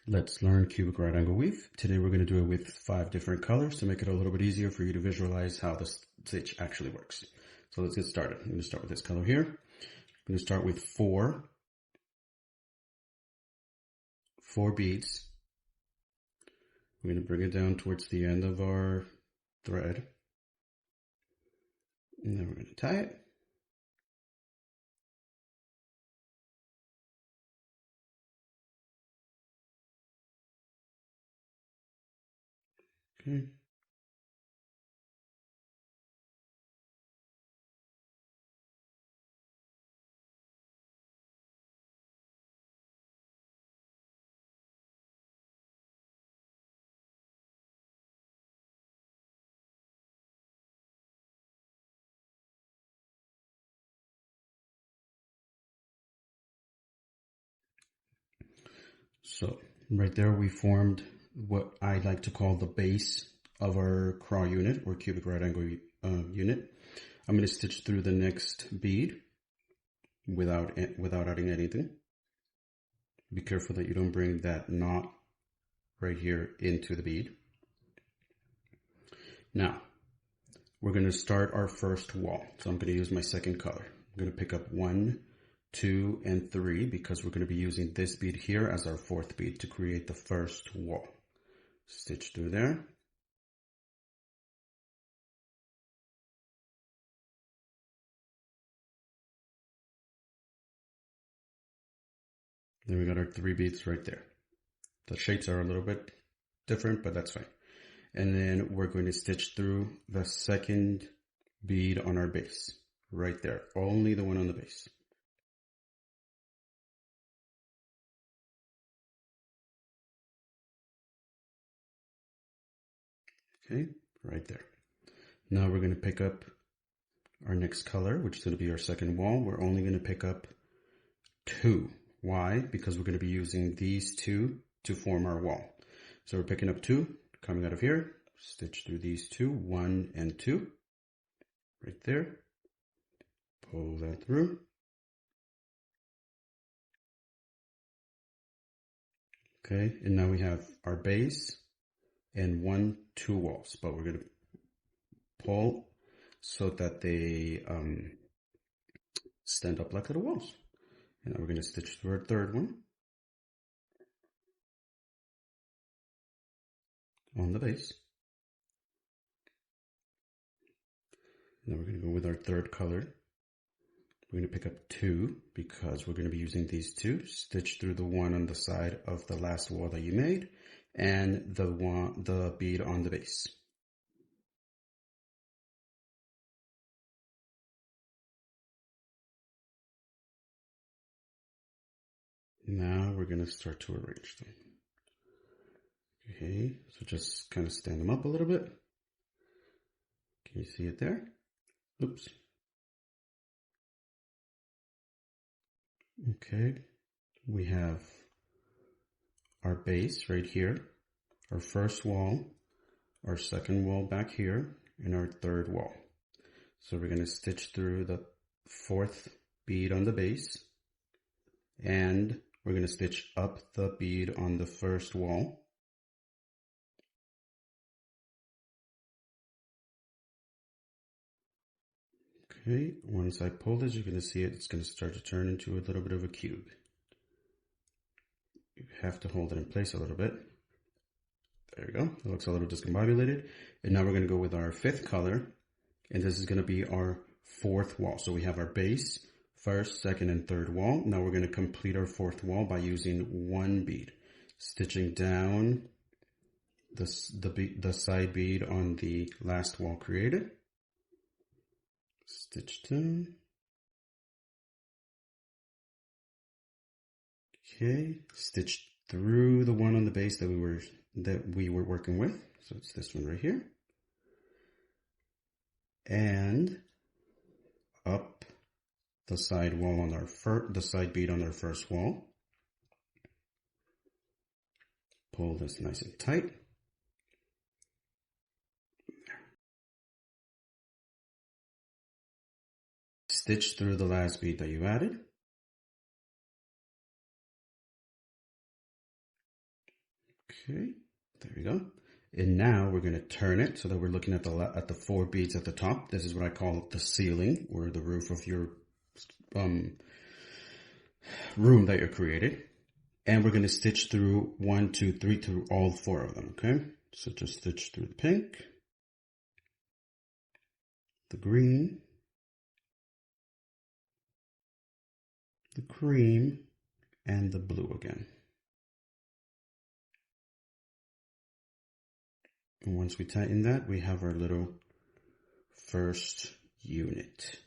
Let's learn cubic right angle weave. Today we're going to do it with 5 different colors to make it a little bit easier for you to visualize how the stitch actually works. So let's get started. I'm going to start with this color here. I'm going to start with four beads. We're going to bring it down towards the end of our thread. And then we're going to tie it. Okay. So right there we formed what I like to call the base of our craw unit or cubic right angle unit. I'm going to stitch through the next bead without adding anything. Be careful that you don't bring that knot right here into the bead. Now we're going to start our first wall. So I'm going to use my second color. I'm going to pick up 1, 2, and 3 because we're going to be using this bead here as our 4th bead to create the first wall. Stitch through there. Then we got our 3 beads right there. The shapes are a little bit different, but that's fine. And then we're going to stitch through the second bead on our base right there, only the one on the base. Okay, right there. Now we're going to pick up our next color, which is going to be our second wall. We're only going to pick up 2. Why? Because we're going to be using these 2 to form our wall. So we're picking up 2 coming out of here. Stitch through these 2, 1 and 2, right there. Pull that through. Okay, and now we have our base and 1, 2 walls, but we're going to pull so that they stand up like little walls. And now we're going to stitch through our third one on the base. Now we're going to go with our third color. We're going to pick up 2 because we're going to be using these 2. Stitch through the one on the side of the last wall that you made and the bead on the base. Now we're going to start to arrange them. Okay, so just kind of stand them up a little bit. Can you see it there? Oops. Okay, we have our base right here, our first wall, our second wall back here, and our third wall. So we're going to stitch through the 4th bead on the base, and we're going to stitch up the bead on the first wall. Okay, once I pull this, you're going to see it, it's going to start to turn into a little bit of a cube. You have to hold it in place a little bit. There we go. It looks a little discombobulated. And now we're going to go with our 5th color, and this is going to be our 4th wall. So we have our base, 1st, 2nd, and 3rd wall. Now we're going to complete our 4th wall by using 1 bead, stitching down the side bead on the last wall created. Stitch down. Okay, stitch through the one on the base that we were working with. So it's this one right here. And up the side wall on the side bead on our first wall. Pull this nice and tight. Stitch through the last bead that you added. Okay, there we go. And now we're going to turn it so that we're looking at the 4 beads at the top. This is what I call the ceiling, or the roof of your room that you created. And we're going to stitch through 1, 2, 3 through all 4 of them, okay? So just stitch through the pink, the green, the cream, and the blue again. And once we tighten that, we have our little first unit.